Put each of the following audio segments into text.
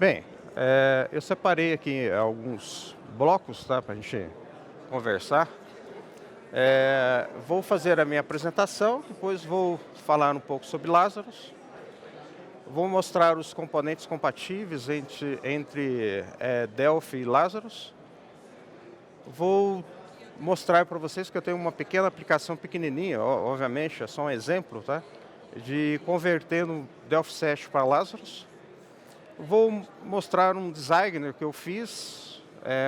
Bem, eu separei aqui alguns blocos, tá, para a gente conversar. Vou fazer a minha apresentação, depois vou falar um pouco sobre Lazarus. Vou mostrar os componentes compatíveis entre Delphi e Lazarus. Vou mostrar para vocês que eu tenho uma pequena aplicação pequenininha, obviamente, é só um exemplo, tá? De convertendo Delphi 7 para Lazarus. Vou mostrar um designer que eu fiz,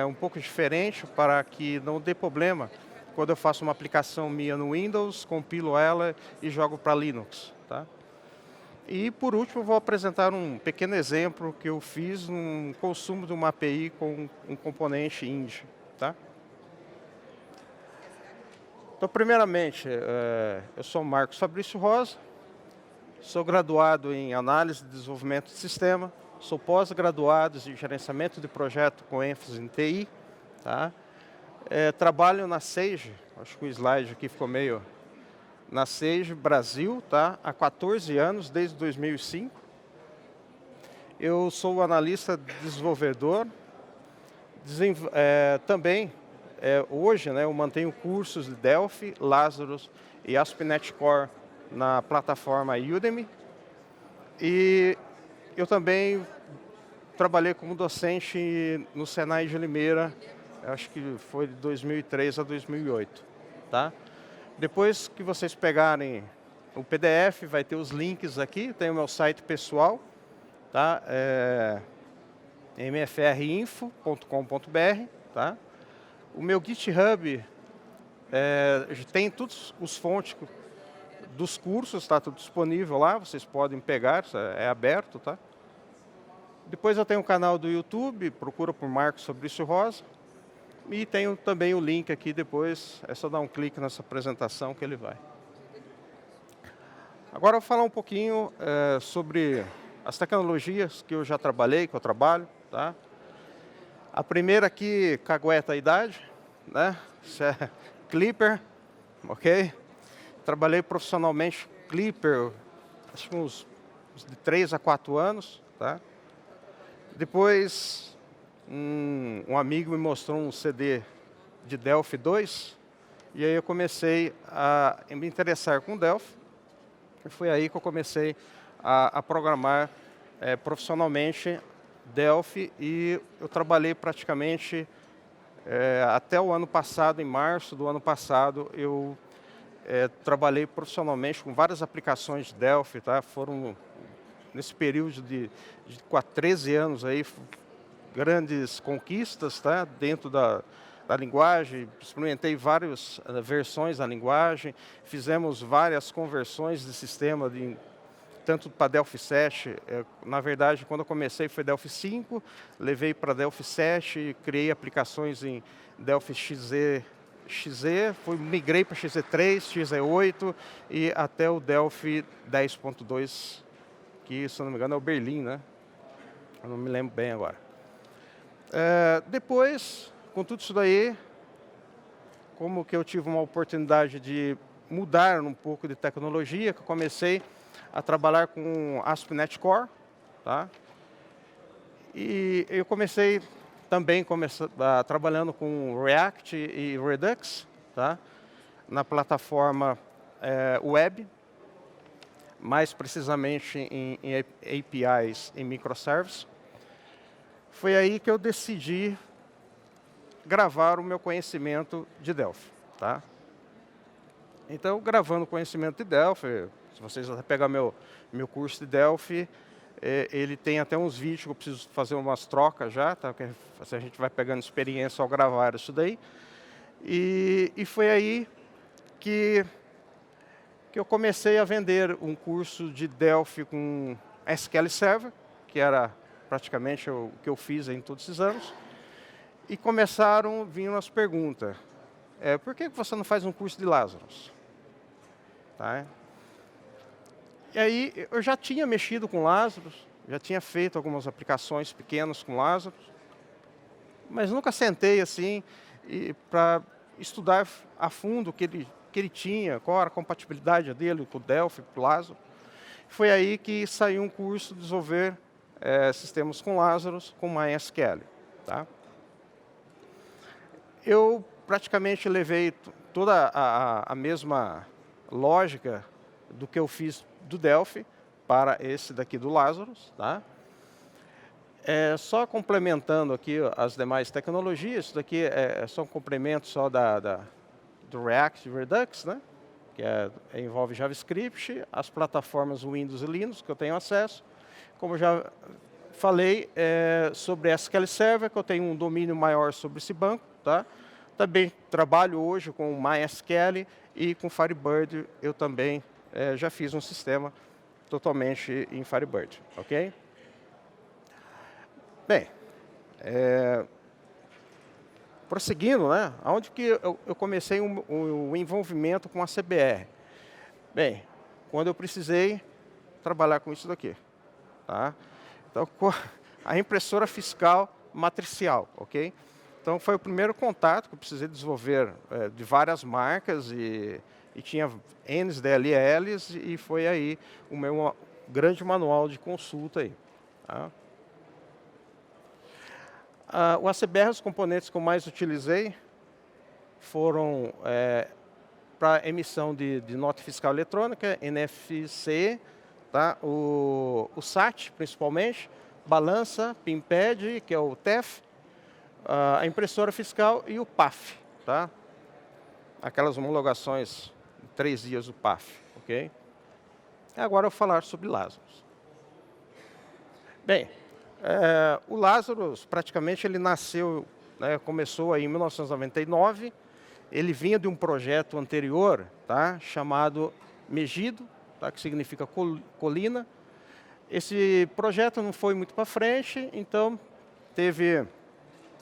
um pouco diferente, para que não dê problema quando eu faço uma aplicação minha no Windows, compilo ela e jogo para Linux. Tá? E, por último, vou apresentar um pequeno exemplo que eu fiz no consumo de uma API com um componente IND. Tá? Então, primeiramente, eu sou o Marcos Fabrício Rosa, sou graduado em Análise e Desenvolvimento de Sistema, sou pós-graduado em Gerenciamento de Projeto com ênfase em TI. Tá? Trabalho na Sage, acho que o slide aqui ficou meio... Na Sage Brasil, tá? Há 14 anos, desde 2005. Eu sou analista desenvolvedor. Também, hoje, né, eu mantenho cursos de Delphi, Lazarus e ASP.NET Core na plataforma Udemy. E eu também trabalhei como docente no Senai de Limeira, acho que foi de 2003 a 2008. Tá? Depois que vocês pegarem o PDF, vai ter os links aqui, tem o meu site pessoal, tá? mfrinfo.com.br, tá? O meu GitHub tem todos os fontes dos cursos, está tudo disponível lá, vocês podem pegar, é aberto, tá? Depois eu tenho um canal do YouTube, procura por Marcos Fabrício Rosa. E tenho também o link aqui depois, é só dar um clique nessa apresentação que ele vai. Agora eu vou falar um pouquinho sobre as tecnologias que eu já trabalhei, que eu trabalho. Tá? A primeira aqui, cagueta a idade, né? Isso é Clipper, ok? Trabalhei profissionalmente Clipper, acho que uns de 3 a 4 anos. Tá? Depois... Um amigo me mostrou um CD de Delphi 2, e aí eu comecei a me interessar com Delphi, e foi aí que eu comecei a programar profissionalmente Delphi, e eu trabalhei praticamente até o ano passado, em março do ano passado, eu trabalhei profissionalmente com várias aplicações de Delphi, tá? Foram, nesse período de 13 anos aí, grandes conquistas, tá? Dentro da linguagem, experimentei várias versões da linguagem, fizemos várias conversões de sistema, tanto para Delphi 7, na verdade, quando eu comecei foi Delphi 5, levei para Delphi 7, criei aplicações em Delphi XZ, migrei para XZ3, XZ8 e até o Delphi 10.2, que, se não me engano, é o Berlim, né? Eu não me lembro bem agora. Depois, com tudo isso daí, como que eu tive uma oportunidade de mudar um pouco de tecnologia, que eu comecei a trabalhar com ASP.NET Core, tá? E eu comecei também trabalhando com React e Redux, tá? Na plataforma web, mais precisamente em APIs e microservices. Foi aí que eu decidi gravar o meu conhecimento de Delphi. Tá? Então, gravando o conhecimento de Delphi, se vocês até pegar meu curso de Delphi, ele tem até uns vídeos que eu preciso fazer umas trocas já, tá? Porque a gente vai pegando experiência ao gravar isso daí. E foi aí que eu comecei a vender um curso de Delphi com SQL Server, que era praticamente o que eu fiz em todos esses anos, e começaram a vir as perguntas. Por que você não faz um curso de Lazarus? Tá? E aí, eu já tinha mexido com Lazarus, já tinha feito algumas aplicações pequenas com Lazarus, mas nunca sentei assim para estudar a fundo o que ele tinha, qual era a compatibilidade dele com o Delphi, com o Lazarus. Foi aí que saiu um curso de desenvolver sistemas com Lazarus, com MySQL. Tá? Eu praticamente levei toda a mesma lógica do que eu fiz do Delphi para esse daqui do Lazarus. Tá? Só complementando aqui as demais tecnologias, isso daqui é só um complemento só do React Redux, né? Que envolve JavaScript, as plataformas Windows e Linux que eu tenho acesso. Como já falei sobre SQL Server, que eu tenho um domínio maior sobre esse banco. Tá? Também trabalho hoje com MySQL e com Firebird eu também já fiz um sistema totalmente em Firebird. Ok? Bem, prosseguindo, né? Onde que eu comecei o envolvimento com a CBR? Bem, quando eu precisei trabalhar com isso daqui. Tá? Então, a impressora fiscal matricial, ok? Então, foi o primeiro contato que eu precisei desenvolver de várias marcas e tinha N DLLs e foi aí o meu grande manual de consulta aí. Tá? O ACBR, os componentes que eu mais utilizei foram para emissão de nota fiscal eletrônica, NFC, tá? O SAT, principalmente, balança, PIMPED, que é o TEF, a impressora fiscal e o PAF. Tá? Aquelas homologações, 3 dias do PAF. Okay? Agora eu vou falar sobre Lazarus. Bem, o Lazarus, praticamente, ele nasceu, né, começou aí em 1999. Ele vinha de um projeto anterior, tá, chamado Megido, tá, que significa colina. Esse projeto não foi muito para frente, então teve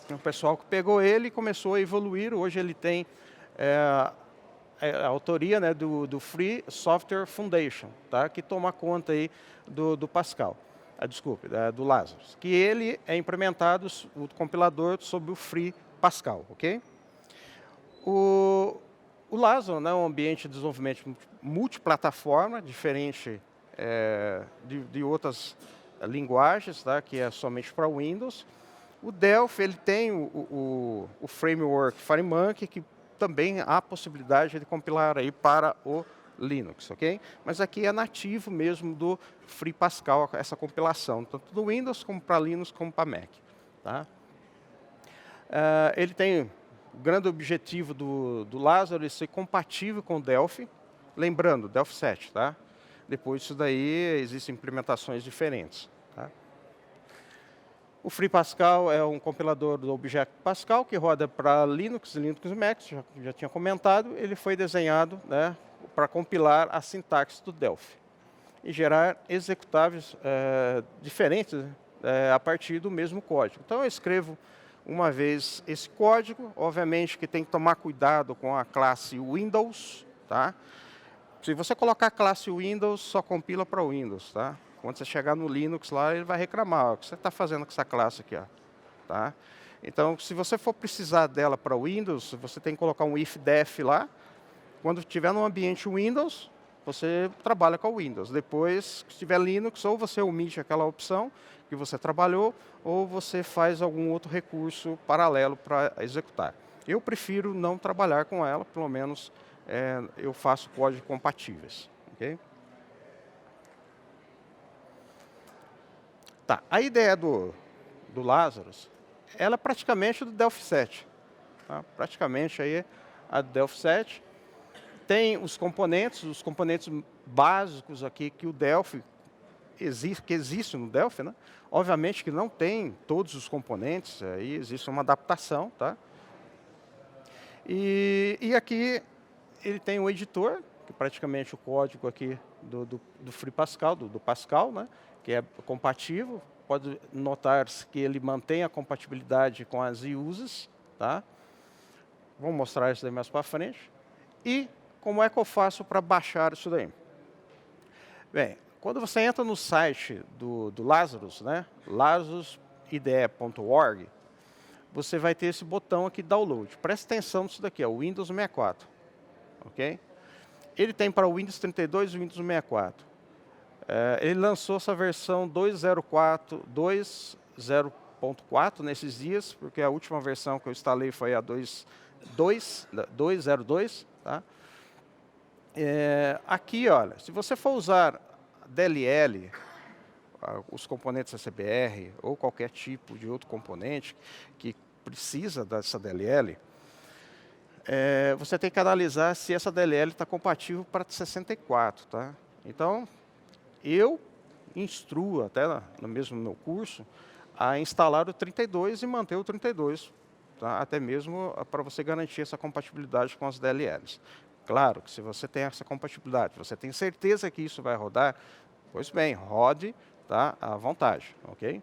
um pessoal que pegou ele e começou a evoluir. Hoje ele tem a autoria, né, do Free Software Foundation, tá, que toma conta aí do Pascal. Desculpe, do Lazarus, que ele é implementado, o compilador, sob o Free Pascal, ok? O Lazarus, né, é um ambiente de desenvolvimento multiplataforma, diferente de outras linguagens, tá, que é somente para Windows. O Delphi, ele tem o framework FireMonkey, que também há a possibilidade de compilar aí para o Linux, ok? Mas aqui é nativo mesmo do Free Pascal, essa compilação, tanto do Windows, como para Linux, como para Mac. Tá? Ele tem o grande objetivo do Lazarus ser compatível com o Delphi, lembrando, Delphi 7, tá? Depois disso daí, existem implementações diferentes. Tá? O Free Pascal é um compilador do Object Pascal, que roda para Linux e Mac, já tinha comentado. Ele foi desenhado, né, para compilar a sintaxe do Delphi e gerar executáveis diferentes a partir do mesmo código. Então, eu escrevo uma vez esse código, obviamente que tem que tomar cuidado com a classe Windows. Tá? Se você colocar a classe Windows, só compila para Windows. Tá? Quando você chegar no Linux lá, ele vai reclamar. O que você está fazendo com essa classe aqui? Ó? Tá? Então, se você for precisar dela para Windows, você tem que colocar um if-def lá. Quando estiver no ambiente Windows, você trabalha com o Windows. Depois, se tiver Linux, ou você omite aquela opção que você trabalhou, ou você faz algum outro recurso paralelo para executar. Eu prefiro não trabalhar com ela, pelo menos eu faço códigos compatíveis. Okay? Tá. A ideia do Lazarus, ela é praticamente do Delphi 7. Tá? Praticamente aí a Delphi 7. Tem os componentes básicos aqui que o Delphi que existe no Delphi, né? Obviamente que não tem todos os componentes, aí existe uma adaptação, tá? E aqui ele tem o editor, que é praticamente o código aqui do Free Pascal, do Pascal, né? Que é compatível. Pode notar que ele mantém a compatibilidade com as uses, tá? Vou mostrar isso daí mais para frente. E como é que eu faço para baixar isso daí? Bem, quando você entra no site do Lazarus, né, lazaruside.org, você vai ter esse botão aqui, download. Presta atenção nisso daqui, o Windows 64. Okay? Ele tem para o Windows 32 e o Windows 64. Ele lançou essa versão 2.0.4 nesses dias, porque a última versão que eu instalei foi a 2.2, tá? Aqui, olha, se você for usar DLL, os componentes CBR ou qualquer tipo de outro componente que precisa dessa DLL, você tem que analisar se essa DLL está compatível para 64, tá? Então, eu instruo, até no meu curso, a instalar o 32 e manter o 32, tá? Até mesmo para você garantir essa compatibilidade com as DLLs. Claro que se você tem essa compatibilidade, você tem certeza que isso vai rodar, pois bem, rode, tá, à vontade, ok?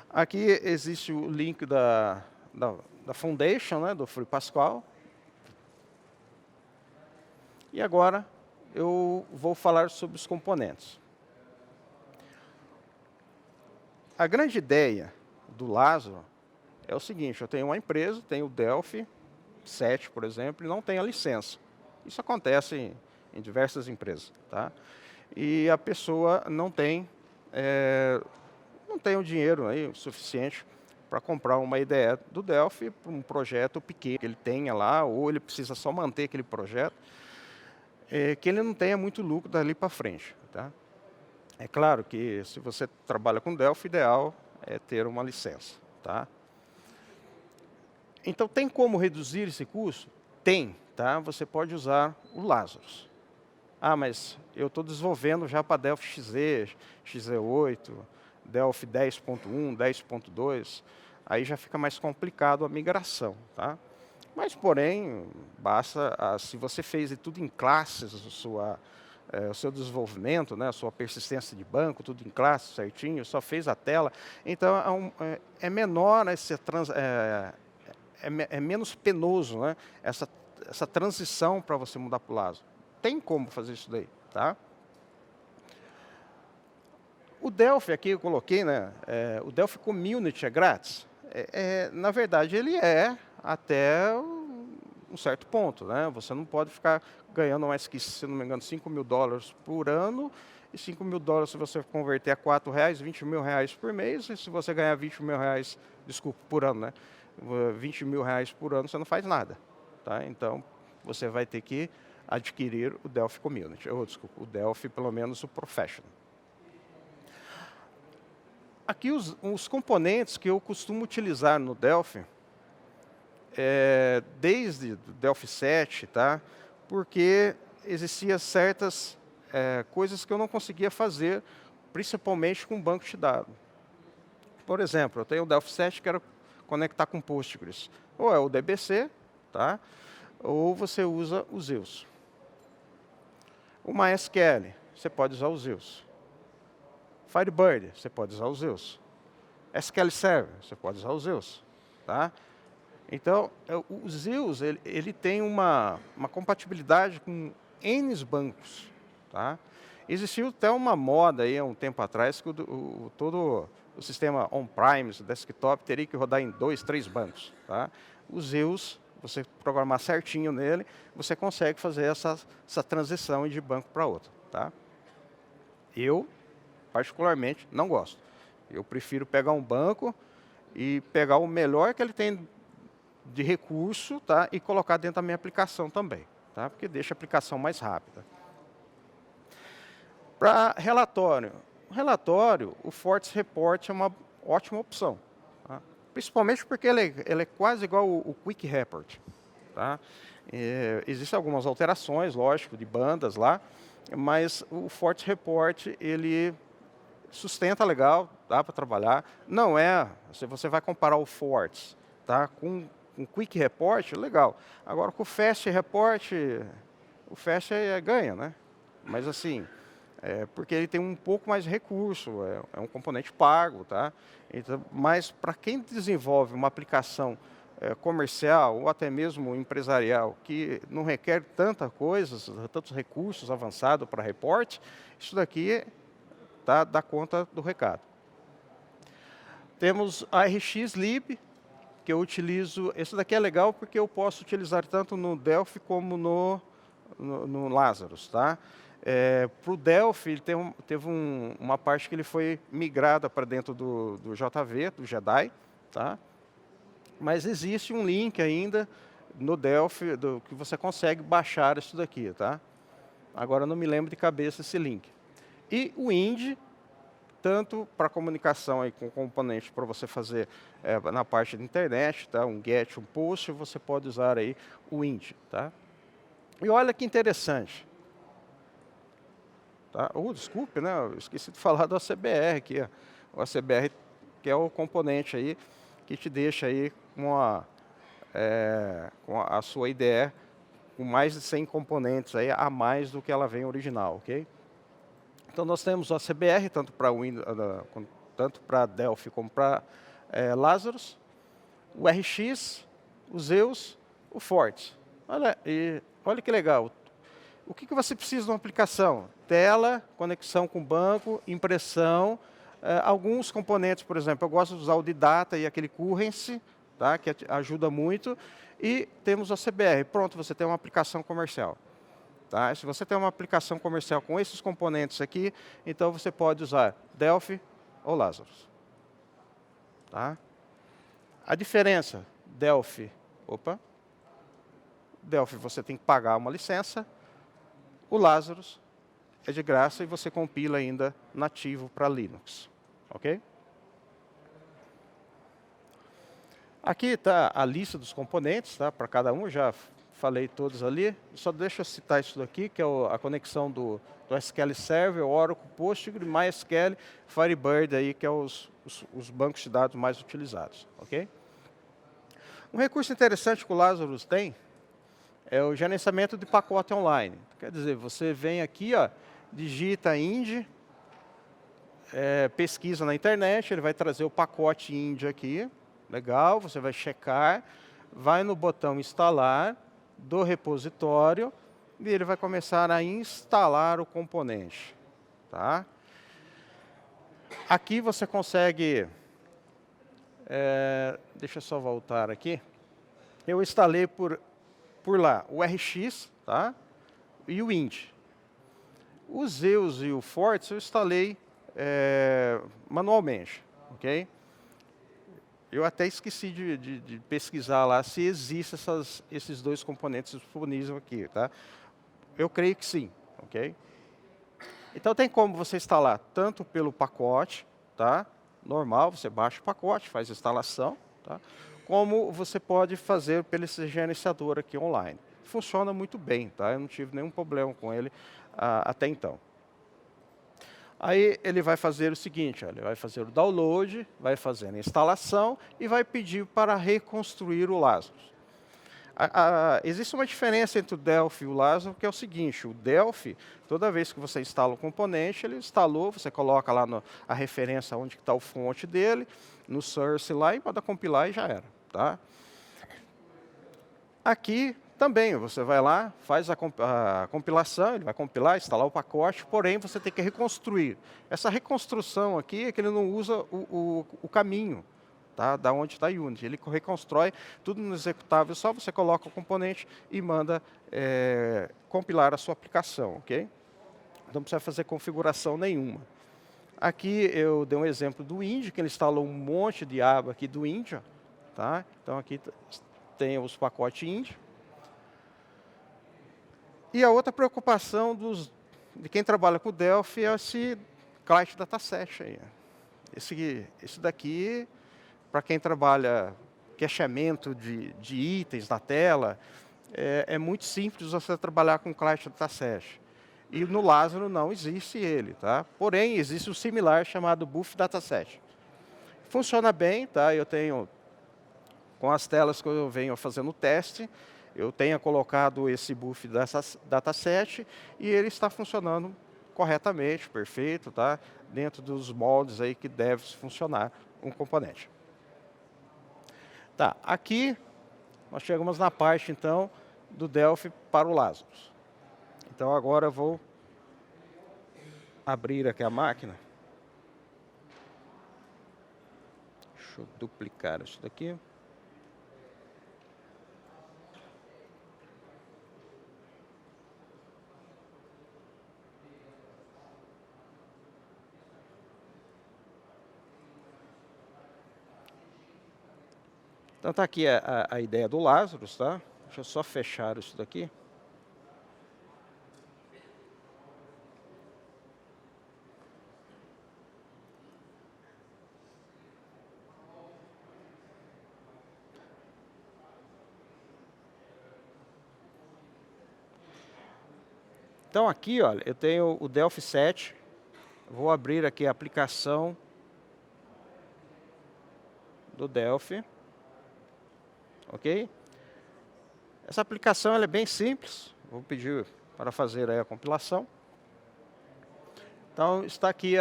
Aqui existe o link da Foundation, né, do Free Pascal. E agora eu vou falar sobre os componentes. A grande ideia do Lázaro é o seguinte: eu tenho uma empresa, tenho o Delphi 7, por exemplo, e não tenho a licença. Isso acontece em diversas empresas, tá? E a pessoa não tem o dinheiro aí suficiente para comprar uma IDE do Delphi para um projeto pequeno que ele tenha lá, ou ele precisa só manter aquele projeto, que ele não tenha muito lucro dali para frente, tá? É claro que se você trabalha com Delphi, o ideal é ter uma licença, tá? Então, tem como reduzir esse custo? Tem, tá? Você pode usar o Lazarus. Ah, mas eu estou desenvolvendo já para Delphi XZ, XZ8, Delphi 10.1, 10.2, aí já fica mais complicado a migração, tá? Mas, porém, basta, se você fez tudo em classes, o seu desenvolvimento, né, a sua persistência de banco, tudo em classe, certinho, só fez a tela, então é menor é menos penoso, né, essa transição para você mudar para o Lázaro. Tem como fazer isso daí, tá? O Delphi aqui eu coloquei, né, o Delphi Community é grátis. Na verdade, ele é até um certo ponto, né? Você não pode ficar ganhando mais que, se não me engano, $5.000 por ano, e $5.000 se você converter a R$4, R$20.000 por mês, e se você ganhar R$20.000, desculpa, por ano, né? R$20.000 por ano, você não faz nada, tá? Então, você vai ter que adquirir o Delphi Community, ou desculpa, o Delphi, pelo menos o Professional. Aqui os componentes que eu costumo utilizar no Delphi, desde o Delphi 7, tá? Porque existiam certas coisas que eu não conseguia fazer, principalmente com banco de dados. Por exemplo, eu tenho o Delphi 7, quero conectar com Postgres. Ou é o DBC, tá? Ou você usa o Zeus. O MySQL, você pode usar o Zeus. Firebird, você pode usar o Zeus. SQL Server, você pode usar o Zeus, tá? Então, o Zeus ele tem uma compatibilidade com N bancos, tá? Existiu até uma moda aí há um tempo atrás que todo o sistema on-premise, desktop, teria que rodar em 2, 3 bancos, tá? O Zeus, você programar certinho nele, você consegue fazer essa transição de banco para outro, tá? Eu, particularmente, não gosto. Eu prefiro pegar um banco e pegar o melhor que ele tem de recurso, tá? E colocar dentro da minha aplicação também, tá? Porque deixa a aplicação mais rápida. Para relatório. O Forts Report é uma ótima opção, tá? Principalmente porque ele é quase igual o Quick Report, tá? Existem algumas alterações, lógico, de bandas lá, mas o Forts Report, ele sustenta legal, dá para trabalhar. Não se você vai comparar o Forts, tá, com o Quick Report, legal. Agora, com o Fast Report, o Fast ganha, né? Mas assim, porque ele tem um pouco mais de recurso, é um componente pago, tá? Então, mas para quem desenvolve uma aplicação comercial ou até mesmo empresarial que não requer tanta coisa, tantos recursos avançados para report, isso daqui dá conta do recado. Temos a RxLib, que eu utilizo. Esse daqui é legal porque eu posso utilizar tanto no Delphi como no Lazarus, tá? Para o Delphi, ele teve uma parte que ele foi migrada para dentro do JV, do JEDI, tá? Mas existe um link ainda no Delphi que você consegue baixar isso daqui, tá? Agora eu não me lembro de cabeça esse link. E o IND, tanto para comunicação aí com componente para você fazer na parte da internet, tá? Um GET, um POST, você pode usar aí o IND, tá? E olha que interessante. Tá? Desculpe, né? Eu esqueci de falar do ACBR aqui. Ó. O ACBR, que é o componente aí que te deixa aí com a sua IDE com mais de 100 componentes aí, a mais do que ela vem original, ok? Então nós temos o ACBR, tanto para tanto para Delphi como para Lazarus, o RX, o Zeus, o Forte. Olha que legal. O que você precisa de uma aplicação? Tela, conexão com banco, impressão, alguns componentes, por exemplo, eu gosto de usar o de data e aquele currency, tá, que ajuda muito, e temos o CBR. Pronto, você tem uma aplicação comercial. Tá? Se você tem uma aplicação comercial com esses componentes aqui, então você pode usar Delphi ou Lazarus. Tá? A diferença, Delphi você tem que pagar uma licença, o Lazarus é de graça e você compila ainda nativo para Linux. Ok? Aqui está a lista dos componentes, tá? Para cada um, já falei todos ali. Só deixa eu citar isso daqui, que é a conexão do SQL Server, Oracle, Postgre, MySQL, Firebird, aí, que é os bancos de dados mais utilizados. Ok? Um recurso interessante que o Lazarus tem é o gerenciamento de pacote online. Quer dizer, você vem aqui, ó, digita IND, pesquisa na internet, ele vai trazer o pacote IND aqui, legal, você vai checar, vai no botão instalar do repositório e ele vai começar a instalar o componente. Tá? Aqui você consegue, deixa eu só voltar aqui, eu instalei por lá o RX, tá? E o IND. O Zeus e o Fortes eu instalei manualmente, ok? Eu até esqueci de pesquisar lá se existem esses dois componentes disponíveis aqui, tá? Eu creio que sim, ok? Então tem como você instalar tanto pelo pacote, tá? Normal, você baixa o pacote, faz a instalação, tá? Como você pode fazer pelo esse gerenciador aqui online. Funciona muito bem, tá? Eu não tive nenhum problema com ele até então. Aí ele vai fazer o seguinte, ele vai fazer o download, vai fazer a instalação e vai pedir para reconstruir o Lazarus. Existe uma diferença entre o Delphi e o Lazarus, que é o seguinte, o Delphi, toda vez que você instala o componente, ele instalou, você coloca lá a referência onde está o fonte dele, no source lá, e manda compilar e já era. Tá? Aqui também, você vai lá, faz a compilação, ele vai compilar, instalar o pacote, porém você tem que reconstruir. Essa reconstrução aqui é que ele não usa o caminho, tá? Da onde está a Unity. Ele reconstrói tudo no executável, só você coloca o componente e manda compilar a sua aplicação, ok? Não precisa fazer configuração nenhuma. Aqui eu dei um exemplo do IND, que ele instalou um monte de aba aqui do IND, tá? Então aqui tem os pacotes IND. E a outra preocupação de quem trabalha com Delphi é esse client dataset aí. Esse daqui, para quem trabalha cacheamento de itens na tela, é muito simples você trabalhar com client dataset. E no Lazarus não existe ele, tá? Porém, existe um similar chamado Buff Dataset. Funciona bem, tá? Eu tenho, com as telas que eu venho fazendo o teste, eu tenho colocado esse Buff Dataset e ele está funcionando corretamente, perfeito, tá? Dentro dos moldes aí que deve funcionar um componente. Tá, aqui nós chegamos na parte, então, do Delphi para o Lazarus. Então, agora eu vou abrir aqui a máquina. Deixa eu duplicar isso daqui. Então está aqui a ideia do Lazarus, tá? Deixa eu só fechar isso daqui. Então aqui, olha, eu tenho o Delphi 7. Vou abrir aqui a aplicação do Delphi. Ok? Essa aplicação ela é bem simples. Vou pedir para fazer aí a compilação. Então está aqui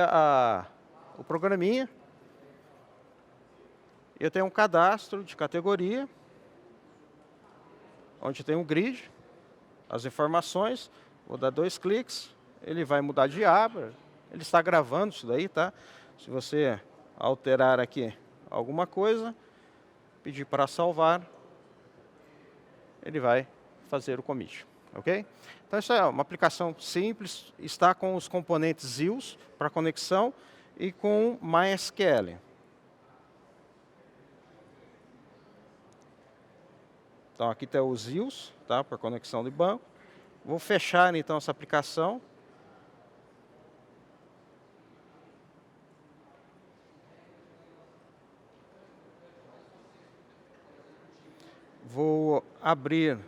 o programinha. Eu tenho um cadastro de categoria, onde tem um grid, as informações. Vou dar 2 cliques, ele vai mudar de aba. Ele está gravando isso daí, tá? Se você alterar aqui alguma coisa, pedir para salvar, ele vai fazer o commit, ok? Então isso é uma aplicação simples, está com os componentes IOS para conexão e com MySQL. Então aqui está os IOS, tá, para conexão de banco. Vou fechar então essa aplicação. Vou abrir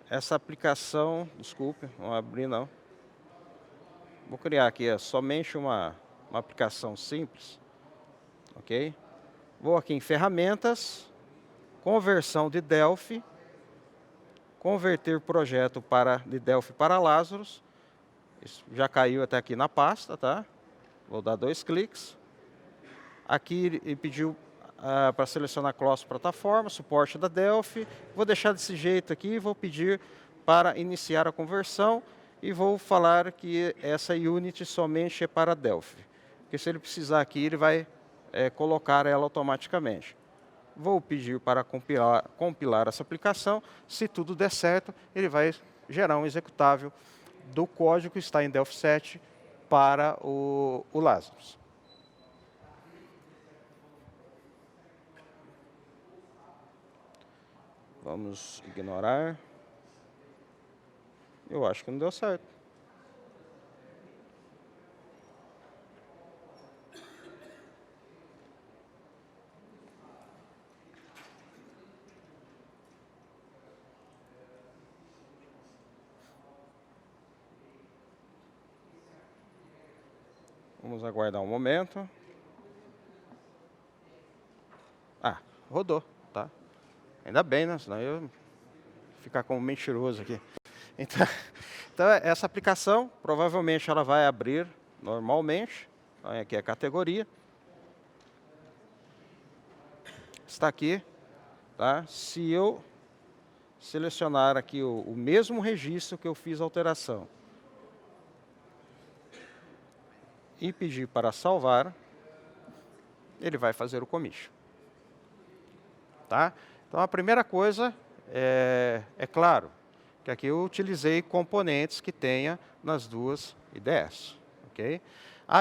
essa aplicação, desculpe, não abrir não. Vou criar aqui somente uma aplicação simples, ok? Vou aqui em ferramentas, conversão de Delphi, converter projeto de Delphi para Lazarus. Isso já caiu até aqui na pasta, tá? Vou dar 2 cliques. Aqui ele pediu para selecionar classe plataforma, suporte da Delphi. Vou deixar desse jeito aqui, vou pedir para iniciar a conversão e vou falar que essa unit somente é para Delphi. Porque se ele precisar aqui, ele vai colocar ela automaticamente. Vou pedir para compilar essa aplicação. Se tudo der certo, ele vai gerar um executável do código que está em Delphi 7 para o Lazarus. Vamos ignorar. Eu acho que não deu certo. Vamos aguardar um momento. Ah, rodou, tá? Ainda bem, né? Senão eu ia ficar como mentiroso aqui. Então essa aplicação, provavelmente ela vai abrir normalmente. Então, aqui é a categoria. Está aqui, tá? Se eu selecionar aqui o mesmo registro que eu fiz a alteração e pedir para salvar, ele vai fazer o commit. Tá? Então a primeira coisa é claro, que aqui eu utilizei componentes que tenha nas duas IDEs. Ok?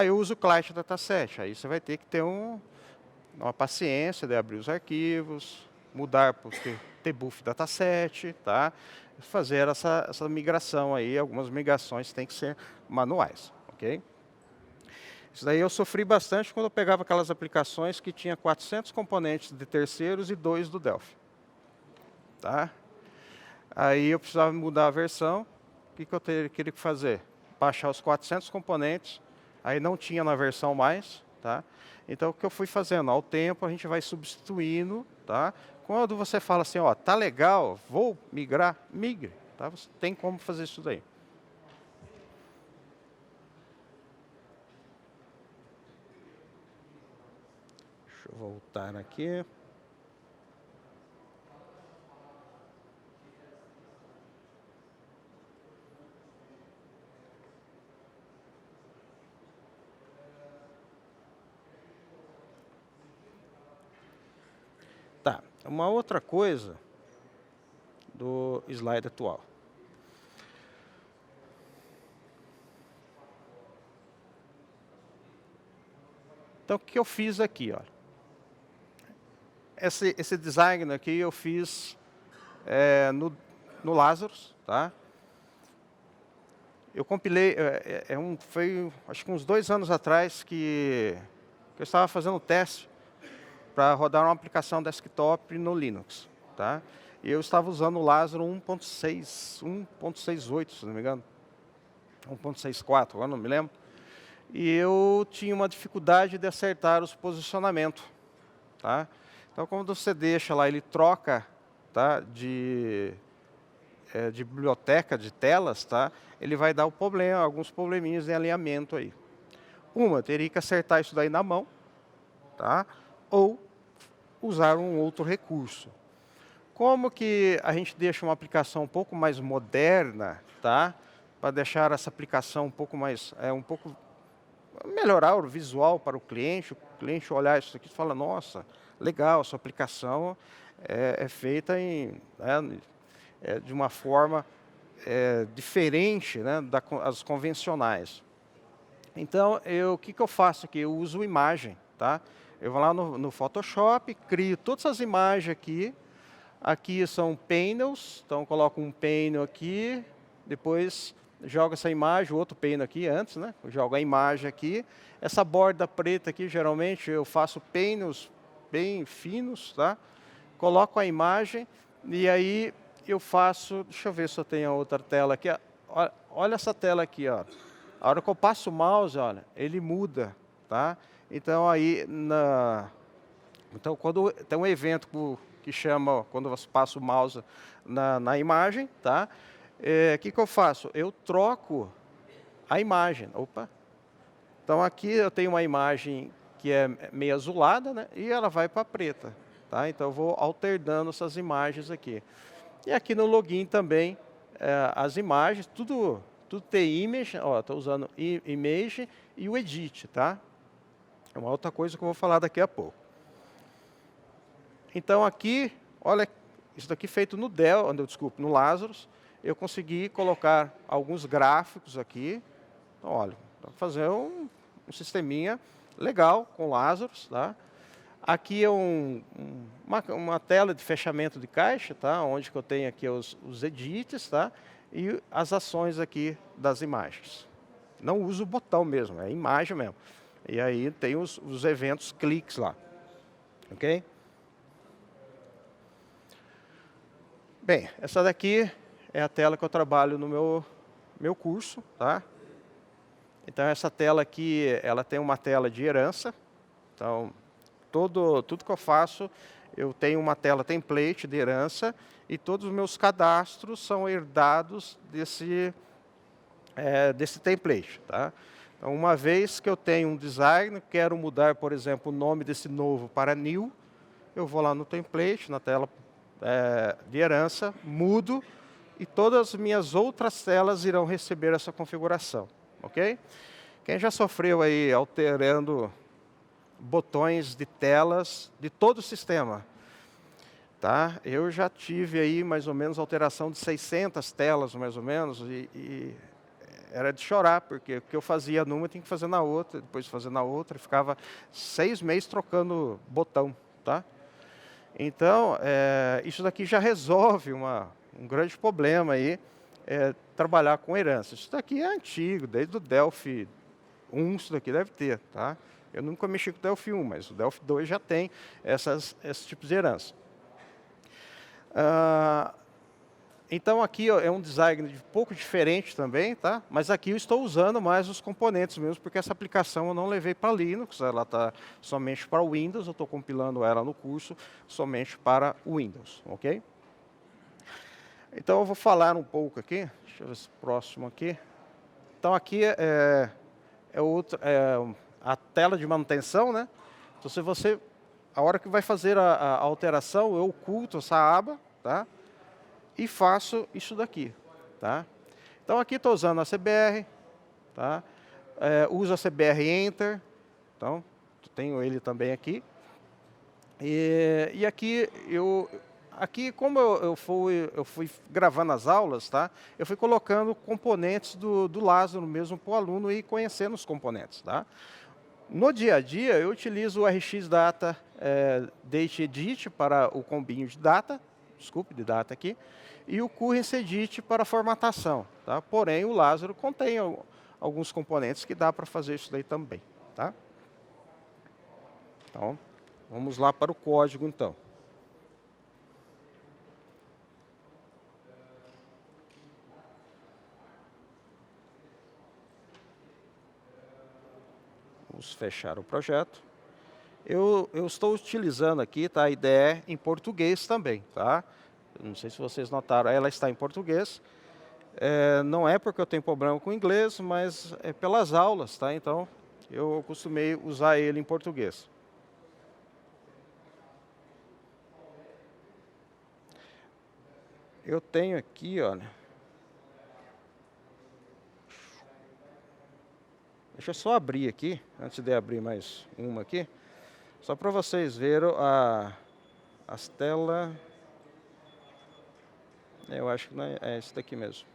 Eu uso o Client Dataset, aí você vai ter que ter uma paciência de abrir os arquivos, mudar para o tbuff dataset, tá? Fazer essa migração aí, algumas migrações têm que ser manuais, ok? Isso daí eu sofri bastante quando eu pegava aquelas aplicações que tinha 400 componentes de terceiros e 2 do Delphi, tá? Aí eu precisava mudar a versão, o que eu teria que fazer? Baixar os 400 componentes, aí não tinha na versão mais, tá? Então, o que eu fui fazendo? Ao tempo, a gente vai substituindo, tá? Quando você fala assim, ó, tá legal, vou migrar, migre, tá? Você tem como fazer isso daí. Deixa eu voltar aqui. Tá, uma outra coisa do slide atual. Então, o que eu fiz aqui? Olha? esse design aqui eu fiz no Lazarus, tá? Eu compilei, foi acho que uns 2 anos atrás que eu estava fazendo um teste para rodar uma aplicação desktop no Linux, tá? E eu estava usando o Lazarus 1.6, 1.68, se não me engano, 1.64, agora não me lembro. E eu tinha uma dificuldade de acertar os posicionamentos, tá? Então, quando você deixa lá, ele troca, tá, de biblioteca de telas, tá? Ele vai dar alguns probleminhas de alinhamento aí. Eu teria que acertar isso daí na mão, tá? Ou usar um outro recurso. Como que a gente deixa uma aplicação um pouco mais moderna, tá? Para deixar essa aplicação um pouco mais, melhorar o visual para o cliente olhar isso aqui e falar, nossa, legal, sua aplicação é feita de uma forma diferente, né, das convencionais. Então, o que eu faço aqui? Eu uso imagem, tá? Eu vou lá no Photoshop, crio todas as imagens aqui. Aqui são panels, então eu coloco um panel aqui, depois jogo essa imagem, outro panel aqui antes, né? Eu jogo a imagem aqui. Essa borda preta aqui, geralmente, eu faço panels bem finos, tá? Coloco a imagem e aí eu faço, deixa eu ver se eu tenho a outra tela aqui. Olha essa tela aqui, ó. A hora que eu passo o mouse, olha, ele muda, tá? Então aí então quando tem um evento que chama, quando você passa o mouse na imagem, tá? Que eu faço? Eu troco a imagem. Opa. Então aqui eu tenho uma imagem que é meio azulada, né? E ela vai para preta, tá? Então eu vou alternando essas imagens aqui. E aqui no login também as imagens, tudo tem image, ó, estou usando image e o edit, tá? É uma outra coisa que eu vou falar daqui a pouco. Então aqui, olha, isso daqui feito no no Lazarus, eu consegui colocar alguns gráficos aqui. Então, olha, vou fazer um sisteminha legal com Lazarus, tá? Aqui é uma tela de fechamento de caixa, tá? Onde que eu tenho aqui os edits, tá? E as ações aqui das imagens. Não uso o botão mesmo, é imagem mesmo. E aí tem os eventos cliques lá, ok? Bem, essa daqui é a tela que eu trabalho no meu curso, tá? Então essa tela aqui, ela tem uma tela de herança. Então tudo que eu faço, eu tenho uma tela template de herança e todos os meus cadastros são herdados desse template, tá? Então, uma vez que eu tenho um design, quero mudar, por exemplo, o nome desse novo para new, eu vou lá no template, na tela de herança, mudo e todas as minhas outras telas irão receber essa configuração, ok? Quem já sofreu aí alterando botões de telas de todo o sistema, tá? Eu já tive aí mais ou menos alteração de 600 telas, mais ou menos, e era de chorar, porque o que eu fazia numa eu tinha que fazer na outra, depois fazer na outra, e ficava 6 meses trocando botão, tá? Então, isso daqui já resolve um grande problema aí, trabalhar com herança. Isso daqui é antigo, desde o Delphi 1, isso daqui deve ter, tá? Eu nunca mexi com o Delphi 1, mas o Delphi 2 já tem esses tipos de herança. Então aqui ó, é um design um pouco diferente também, tá? Mas aqui eu estou usando mais os componentes mesmo, porque essa aplicação eu não levei para Linux, ela está somente para o Windows, eu estou compilando ela no curso somente para o Windows, ok? Então eu vou falar um pouco aqui, deixa eu ver esse próximo aqui. Então aqui a tela de manutenção, né? Então se você, a hora que vai fazer a alteração, eu oculto essa aba, tá? E faço isso daqui, tá? Então aqui estou usando a CBR, tá? Uso a CBR Enter, então tenho ele também aqui. E aqui como eu fui gravando as aulas, tá? Eu fui colocando componentes do Lazarus mesmo para o aluno ir conhecendo os componentes, tá? No dia a dia, eu utilizo o RX Data Date Edit para o combinho de data, de data aqui, e o Currency Edit para formatação. Tá? Porém, o Lázaro contém alguns componentes que dá para fazer isso daí também. Tá? Então, vamos lá para o código, então. Vamos fechar o projeto. Eu estou utilizando aqui, tá, a IDE em português também, tá? Não sei se vocês notaram, ela está em português. Não é porque eu tenho problema com inglês, mas é pelas aulas, tá? Então, eu costumei usar ele em português. Eu tenho aqui, olha. Deixa eu só abrir aqui, antes de abrir mais uma aqui. Só para vocês verem as telas. Eu acho que não é esse daqui mesmo.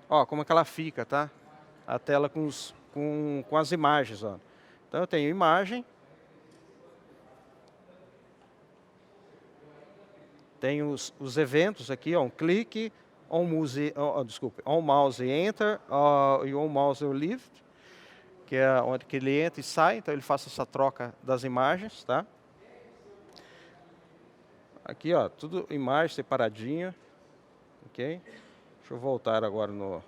Ó, como é que ela fica, tá? A tela com as imagens, ó. Então eu tenho imagem. Tenho os eventos aqui, ó, um clique, on mouse enter, e on mouse lift, que é onde que ele entra e sai, então ele faz essa troca das imagens, tá? Aqui, ó, tudo imagem separadinha, ok? Deixa eu voltar agora no...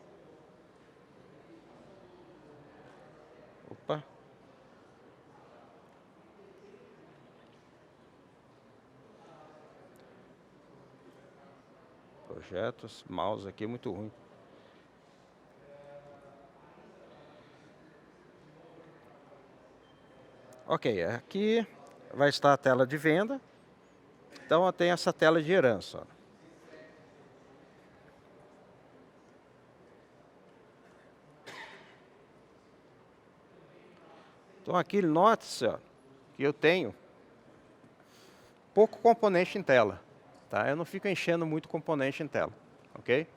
Opa! Projetos, mouse aqui é muito ruim. Ok, aqui vai estar a tela de venda. Então eu tenho essa tela de herança. Ó. Então aqui note-se que eu tenho pouco componente em tela. Tá? Eu não fico enchendo muito componente em tela. Ok?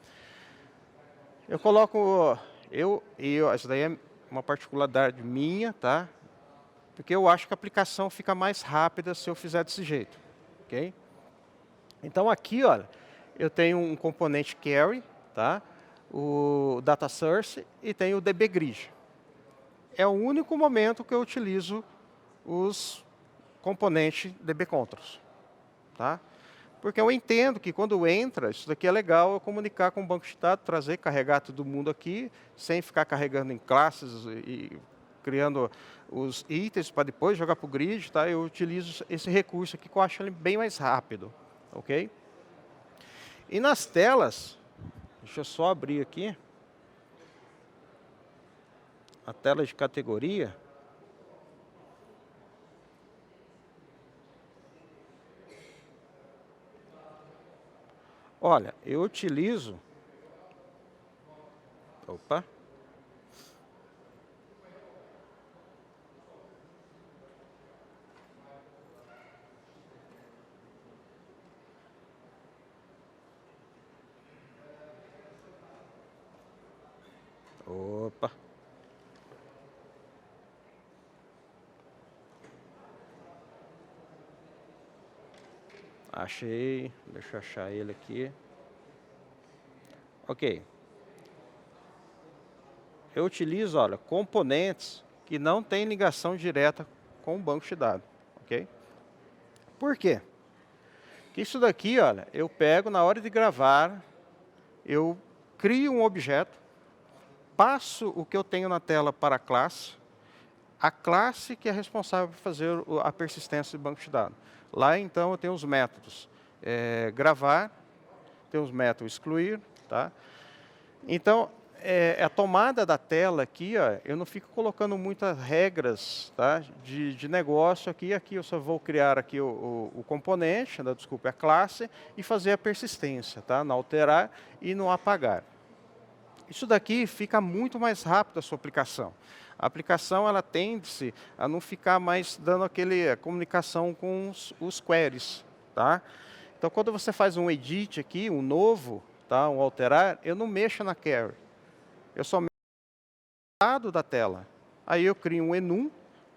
Eu coloco... Isso daí é uma particularidade minha, tá? Porque eu acho que a aplicação fica mais rápida se eu fizer desse jeito. Ok? Então aqui, olha, eu tenho um componente carry, tá? O data source e tenho o dbgrid. É o único momento que eu utilizo os componentes dbcontrols, tá? Porque eu entendo que quando entra, isso daqui é legal eu comunicar com o banco de dados, trazer, carregar todo mundo aqui, sem ficar carregando em classes e criando os itens para depois jogar para o grid, tá? Eu utilizo esse recurso aqui que eu acho ele bem mais rápido, ok? E nas telas, deixa eu só abrir aqui, a tela de categoria. Olha, eu utilizo... Opa! Opa! Achei, deixa eu achar ele aqui. Ok. Eu utilizo, olha, componentes que não têm ligação direta com o banco de dados, ok? Por quê? Porque isso daqui, olha, eu pego na hora de gravar, eu crio um objeto, passo o que eu tenho na tela para a classe que é responsável por fazer a persistência do banco de dados. Lá, então, eu tenho os métodos gravar, tem os métodos excluir, tá? Então, a tomada da tela aqui, ó, eu não fico colocando muitas regras, tá, de negócio aqui. Aqui eu só vou criar aqui o componente, desculpe, a classe, e fazer a persistência, tá? Não alterar e não apagar. Isso daqui fica muito mais rápido a sua aplicação. A aplicação ela tende-se a não ficar mais dando a comunicação com os queries, tá? Então, quando você faz um edit aqui, um novo, tá, um alterar, eu não mexo na query. Eu só mexo no lado da tela. Aí eu crio um enum,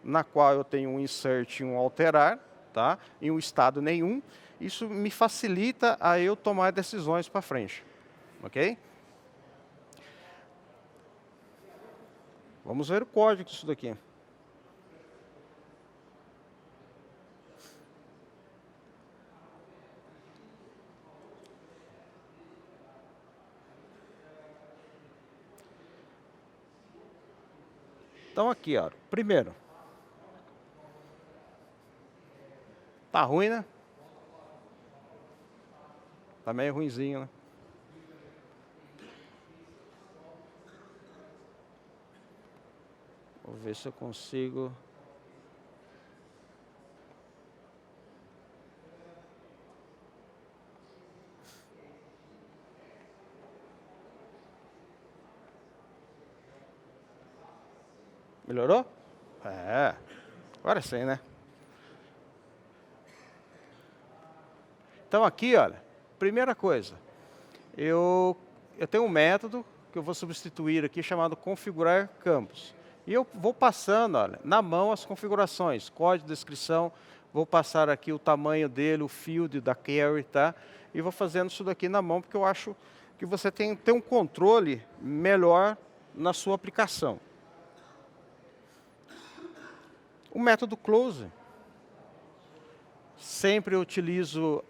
na qual eu tenho um insert e um alterar, tá? E um estado nenhum. Isso me facilita a eu tomar decisões para frente, ok? Vamos ver o código disso daqui. Então aqui, ó, primeiro. Tá ruim, né? Tá meio ruinzinho, né? Vou ver se eu consigo. Melhorou? É. Agora sim, né? Então aqui, olha, primeira coisa, eu tenho um método que eu vou substituir aqui chamado configurar campos. E eu vou passando, olha, na mão as configurações, código, descrição, vou passar aqui o tamanho dele, o field da query, tá? E vou fazendo isso daqui na mão porque eu acho que você tem um controle melhor na sua aplicação. O método close. Sempre eu utilizo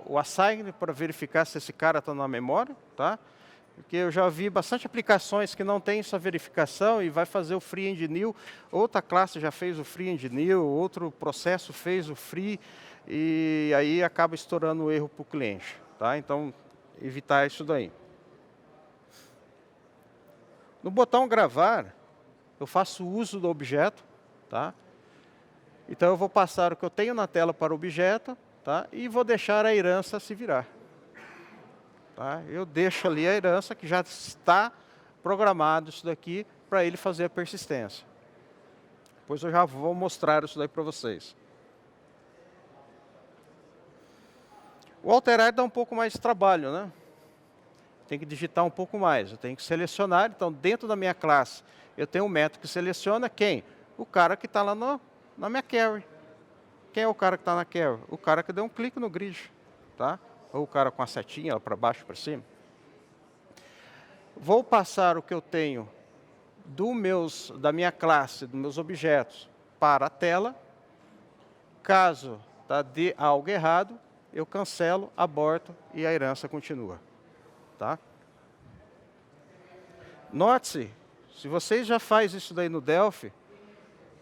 o assign para verificar se esse cara está na memória, tá? Porque eu já vi bastante aplicações que não tem essa verificação e vai fazer o free and new. Outra classe já fez o free and new, outro processo fez o free e aí acaba estourando o erro para o cliente, tá? Então, evitar isso daí. No botão gravar, eu faço uso do objeto, tá? Então eu vou passar o que eu tenho na tela para o objeto, tá? E vou deixar a herança se virar. Tá? Eu deixo ali a herança que já está programado isso daqui para ele fazer a persistência. Depois eu já vou mostrar isso daí para vocês. O alterar dá um pouco mais de trabalho, né? Tem que digitar um pouco mais, eu tenho que selecionar. Então, dentro da minha classe, eu tenho um método que seleciona quem? O cara que está lá na minha query. Quem é o cara que está na query? O cara que deu um clique no grid, tá? Ou o cara com a setinha para baixo, para cima. Vou passar o que eu tenho da minha classe, dos meus objetos, para a tela. Caso dê algo errado, eu cancelo, aborto e a herança continua. Tá? Note-se, se vocês já fazem isso daí no Delphi,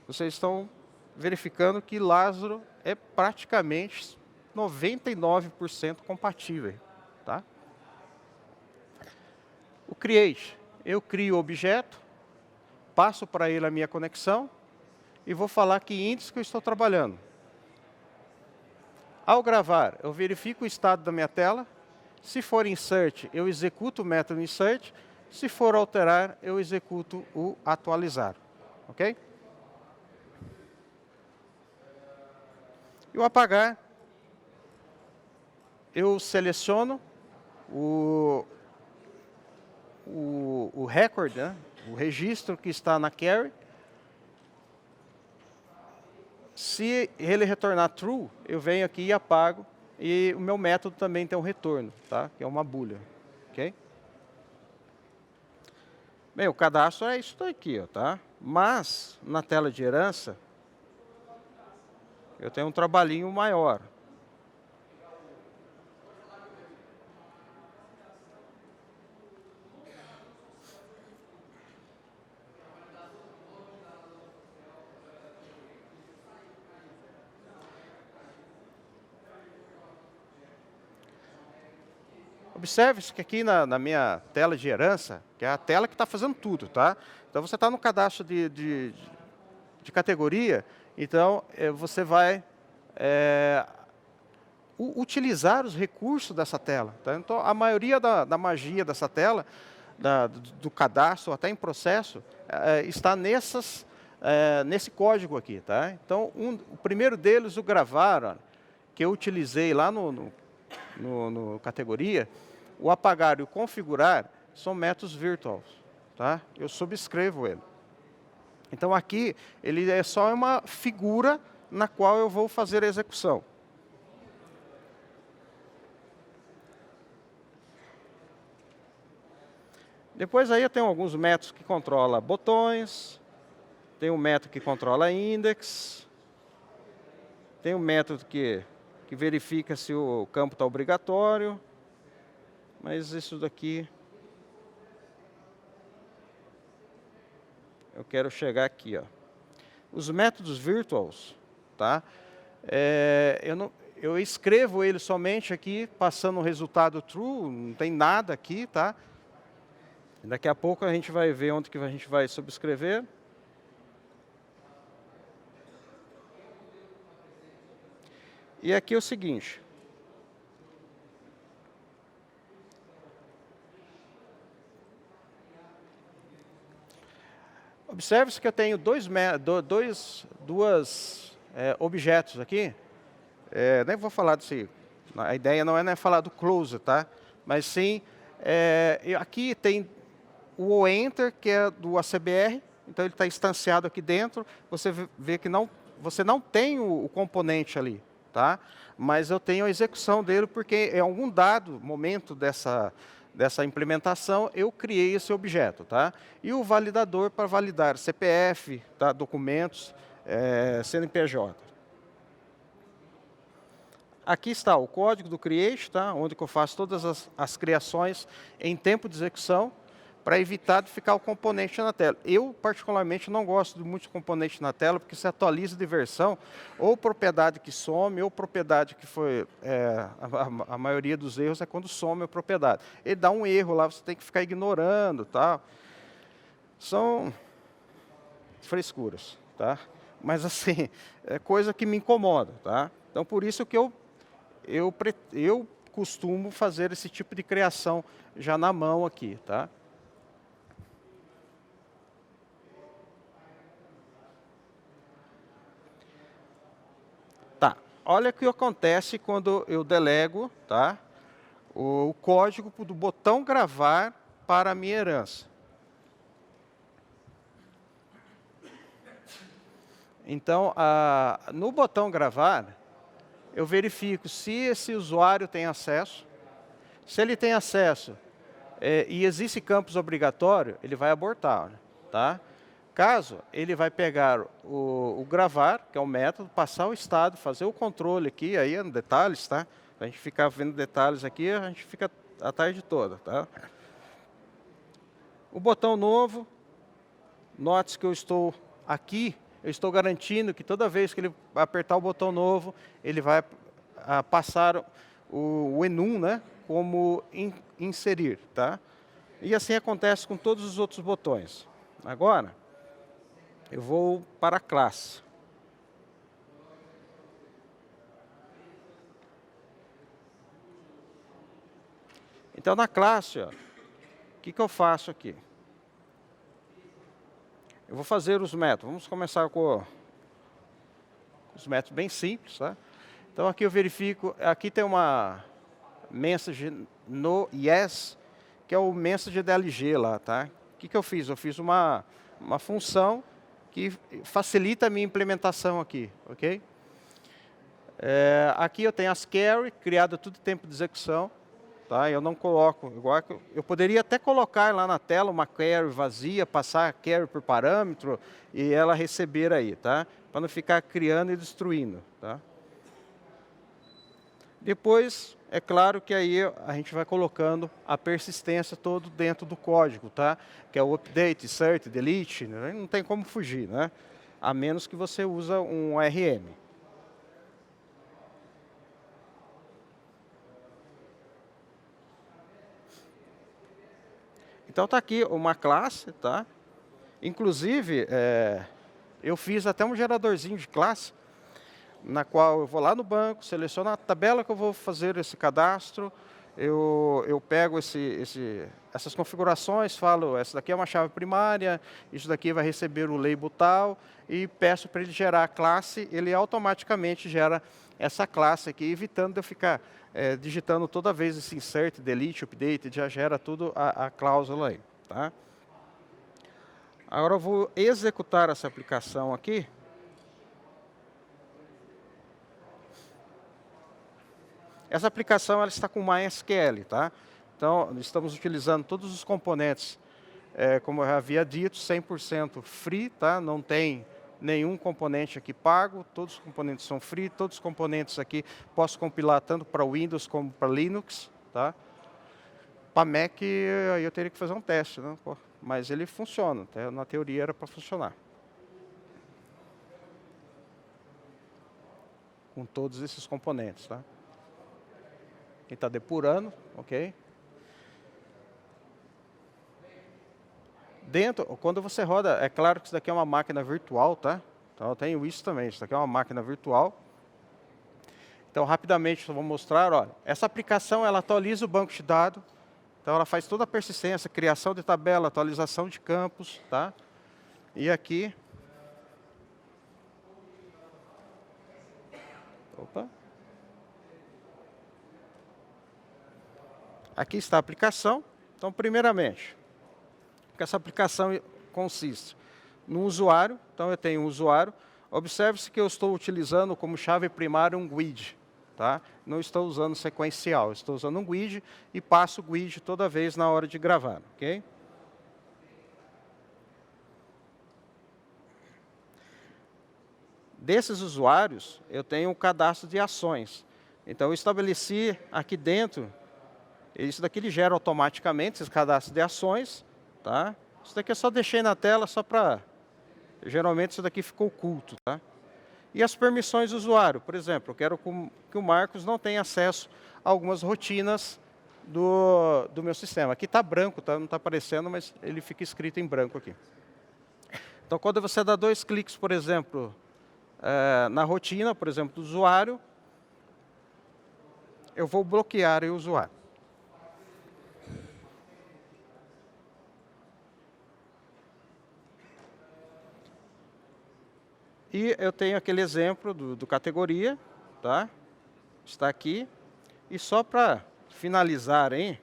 vocês estão verificando que Lázaro é praticamente 99% compatível. Tá? O create, eu crio o objeto, passo para ele a minha conexão e vou falar que índice que eu estou trabalhando. Ao gravar, eu verifico o estado da minha tela. Se for insert, eu executo o método insert. Se for alterar, eu executo o atualizar. Ok? E o apagar, eu seleciono o record, né? O registro que está na query. Se ele retornar true, eu venho aqui e apago. E o meu método também tem um retorno, tá? Que é uma boolean. Ok? Bem, o cadastro é isso daqui, ó, tá? Mas, na tela de herança, eu tenho um trabalhinho maior. Observe que aqui na minha tela de herança, que é a tela que está fazendo tudo, tá? Então você está no cadastro de categoria, então você vai utilizar os recursos dessa tela. Tá? Então a maioria da magia dessa tela, do cadastro até em processo, está nesse código aqui. Tá? Então o primeiro deles, o gravar, ó, que eu utilizei lá no categoria, o apagar e o configurar são métodos virtuals. Tá? Eu subscrevo ele. Então aqui, ele é só uma figura na qual eu vou fazer a execução. Depois aí eu tenho alguns métodos que controlam botões, tem um método que controla index, tem um método que verifica se o campo está obrigatório, mas isso daqui, eu quero chegar aqui, ó. Os métodos virtuals, tá? Eu escrevo ele somente aqui, passando o resultado true, não tem nada aqui, tá? Daqui a pouco a gente vai ver onde que a gente vai subscrever. E aqui é o seguinte. Observe-se que eu tenho dois objetos aqui. Nem vou falar desse. A ideia não é falar do close, tá? Mas sim, aqui tem o enter, que é do ACBR, então ele está instanciado aqui dentro. Você vê que você não tem o componente ali, tá? Mas eu tenho a execução dele, porque em algum dado momento dessa implementação, eu criei esse objeto, tá? E o validador para validar CPF, tá? Documentos, CNPJ. Aqui está o código do Create, tá? Onde que eu faço todas as criações em tempo de execução, para evitar de ficar o componente na tela. Eu, particularmente, não gosto de muitos componentes na tela, porque se atualiza de versão, ou propriedade que some, ou propriedade que foi... a maioria dos erros é quando some a propriedade. Ele dá um erro lá, você tem que ficar ignorando, tá? São frescuras, tá? Mas, assim, é coisa que me incomoda, tá? Então, por isso que eu costumo fazer esse tipo de criação já na mão aqui, tá? Olha o que acontece quando eu delego, tá? O código do botão gravar para a minha herança. Então, no botão gravar, eu verifico se esse usuário tem acesso. Se ele tem acesso e existe campus obrigatório, ele vai abortar, tá? Caso, ele vai pegar o gravar, que é o método, passar o estado, fazer o controle aqui, aí é no detalhes, tá? A gente ficar vendo detalhes aqui, a gente fica a tarde toda, tá? O botão novo, note que eu estou aqui, eu estou garantindo que toda vez que ele apertar o botão novo, ele vai passar o enum, né? Como inserir, tá? E assim acontece com todos os outros botões. Agora, eu vou para a classe. Então, na classe, o que eu faço aqui? Eu vou fazer os métodos. Vamos começar com os métodos bem simples, tá? Então, aqui eu verifico, aqui tem uma message no yes, que é o message DLG lá, tá? O que eu fiz? Eu fiz uma função que facilita a minha implementação aqui, ok? Aqui eu tenho as carry, criada tudo em tempo de execução, tá? Eu não coloco, igual que eu poderia até colocar lá na tela uma carry vazia, passar a carry por parâmetro e ela receber aí, tá? Para não ficar criando e destruindo, tá? Depois, é claro que aí a gente vai colocando a persistência todo dentro do código, tá? Que é o update, insert, delete, né? Não tem como fugir, né? A menos que você usa um RM. Então está aqui uma classe, tá? Inclusive, eu fiz até um geradorzinho de classe, na qual eu vou lá no banco, seleciono a tabela que eu vou fazer esse cadastro, eu pego essas configurações, falo, essa daqui é uma chave primária, isso daqui vai receber o label tal, e peço para ele gerar a classe, ele automaticamente gera essa classe aqui, evitando de eu ficar digitando toda vez esse insert, delete, update, já gera tudo a cláusula aí, tá? Agora eu vou executar essa aplicação aqui. Essa aplicação ela está com MySQL, tá? Então, estamos utilizando todos os componentes, como eu havia dito, 100% free, tá? Não tem nenhum componente aqui pago, todos os componentes são free, todos os componentes aqui posso compilar tanto para Windows como para Linux, tá? Para Mac, aí eu teria que fazer um teste, né? Pô, mas ele funciona, tá? Na teoria era para funcionar. Com todos esses componentes, tá? Ele está depurando, ok? Dentro, quando você roda, é claro que isso daqui é uma máquina virtual, tá? Então eu tenho isso também, isso daqui é uma máquina virtual. Então rapidamente eu vou mostrar, olha, essa aplicação ela atualiza o banco de dados, então ela faz toda a persistência, criação de tabela, atualização de campos, tá? E aqui, opa. Aqui está a aplicação. Então, primeiramente, o que essa aplicação consiste? No usuário, então eu tenho um usuário. Observe-se que eu estou utilizando como chave primária um GUID. Tá? Não estou usando sequencial, estou usando um GUID e passo o GUID toda vez na hora de gravar. Okay? Desses usuários, eu tenho um cadastro de ações. Então, eu estabeleci aqui dentro. Isso daqui ele gera automaticamente esses cadastros de ações, tá? Isso daqui eu só deixei na tela só para... Geralmente isso daqui ficou oculto, tá? E as permissões do usuário, por exemplo, eu quero que o Marcos não tenha acesso a algumas rotinas do meu sistema. Aqui está branco, tá? Não está aparecendo, mas ele fica escrito em branco aqui. Então, quando você dá 2 cliques, por exemplo, na rotina, por exemplo, do usuário, eu vou bloquear o usuário. E eu tenho aquele exemplo do categoria, tá? Está aqui. E só para finalizar, hein?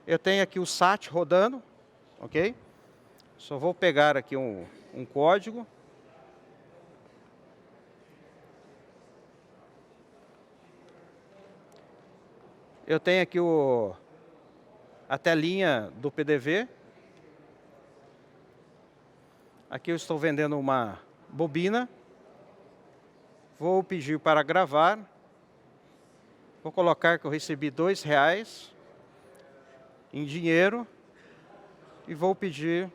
Eu tenho aqui o SAT rodando, ok? Só vou pegar aqui um código. Eu tenho aqui a telinha do PDV. Aqui eu estou vendendo uma bobina. Vou pedir para gravar. Vou colocar que eu recebi R$2 em dinheiro. E vou pedir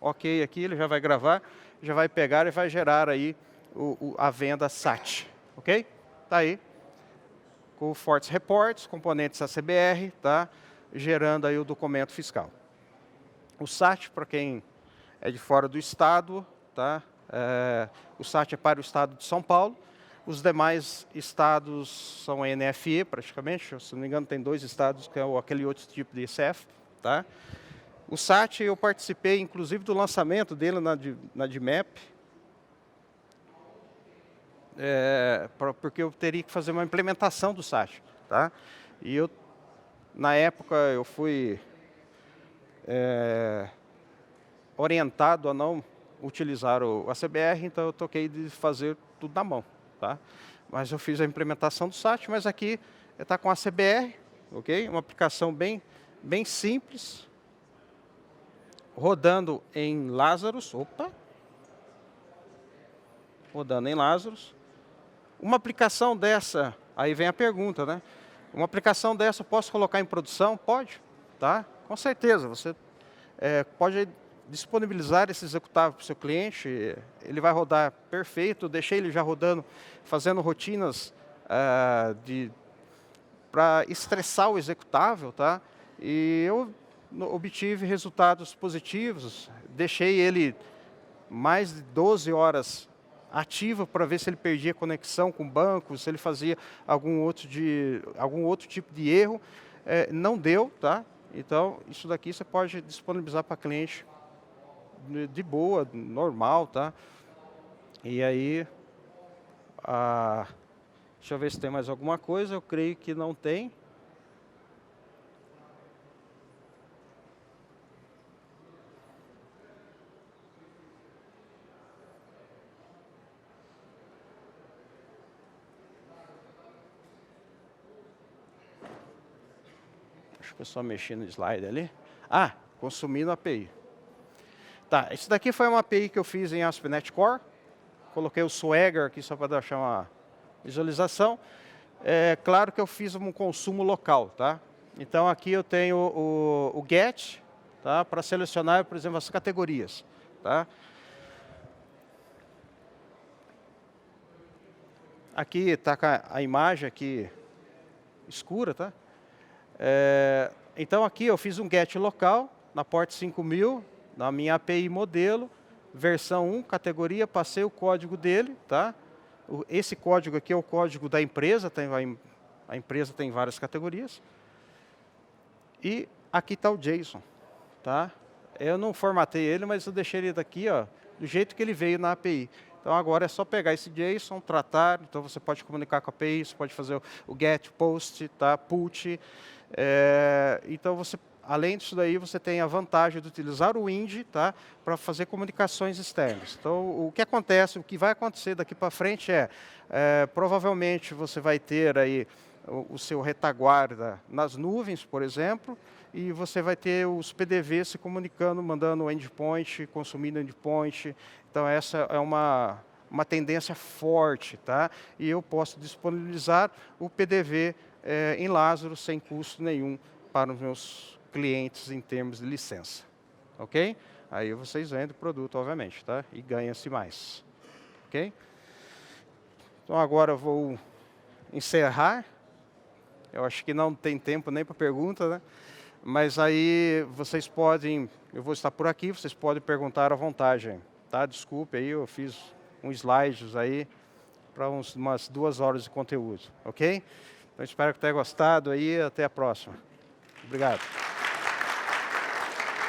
OK aqui, ele já vai gravar, já vai pegar e vai gerar aí a venda SAT. Ok? Tá aí. Com o Fortes Reports, componentes ACBR, tá? Gerando aí o documento fiscal. O SAT, para quem é de fora do estado, tá? O SAT é para o estado de São Paulo. Os demais estados são NFE, praticamente. Se não me engano, tem 2 estados, que é aquele outro tipo de ICF. Tá? O SAT, eu participei, inclusive, do lançamento dele na DMAP, porque eu teria que fazer uma implementação do SAT. Tá? E eu, na época, eu fui orientado a não utilizar o ACBR, então eu toquei de fazer tudo na mão. Tá? Mas eu fiz a implementação do SAT, mas aqui está com a ACBR, ok? Uma aplicação bem simples, rodando em Lazarus. Opa! Rodando em Lazarus. Uma aplicação dessa, aí vem a pergunta, né? Uma aplicação dessa eu posso colocar em produção? Pode, tá? Com certeza, você pode disponibilizar esse executável para o seu cliente, ele vai rodar perfeito, deixei ele já rodando, fazendo rotinas para estressar o executável, tá? E eu obtive resultados positivos, deixei ele mais de 12 horas ativo para ver se ele perdia conexão com o banco, se ele fazia algum outro tipo de erro. Não deu, tá? Então, isso daqui você pode disponibilizar para cliente de boa, normal, tá? E aí, deixa eu ver se tem mais alguma coisa, eu creio que não tem. Acho que eu só mexi no slide ali. Ah, consumindo API. Tá, isso daqui foi uma API que eu fiz em ASP.NET Core. Coloquei o Swagger aqui só para deixar uma visualização. É claro que eu fiz um consumo local, tá? Então aqui eu tenho o get, tá? Para selecionar, por exemplo, as categorias, tá? Aqui está a imagem aqui escura, tá? Então aqui eu fiz um get local na port 5000, na minha API modelo, versão 1, categoria, passei o código dele, tá? Esse código aqui é o código da empresa, a empresa tem várias categorias. E aqui está o JSON, tá? Eu não formatei ele, mas eu deixei ele daqui, ó, do jeito que ele veio na API. Então agora é só pegar esse JSON, tratar, então você pode comunicar com a API, você pode fazer o get, post, tá? Put. Então você, além disso daí, você tem a vantagem de utilizar o Wind, tá? Para fazer comunicações externas. Então o que acontece, o que vai acontecer daqui para frente provavelmente você vai ter aí o seu retaguarda nas nuvens, por exemplo, e você vai ter os PDVs se comunicando, mandando o endpoint, consumindo endpoint. Então essa é uma tendência forte, tá? E eu posso disponibilizar o PDV em Lazarus sem custo nenhum para os meus clientes em termos de licença, ok? Aí vocês vendem o produto, obviamente, tá? E ganha-se mais, ok? Então agora eu vou encerrar. Eu acho que não tem tempo nem para pergunta, né? Mas aí vocês podem, eu vou estar por aqui, vocês podem perguntar à vontade, tá? Desculpe aí, eu fiz uns slides aí para umas 2 horas de conteúdo, ok? Então espero que tenha gostado aí, até a próxima. Obrigado.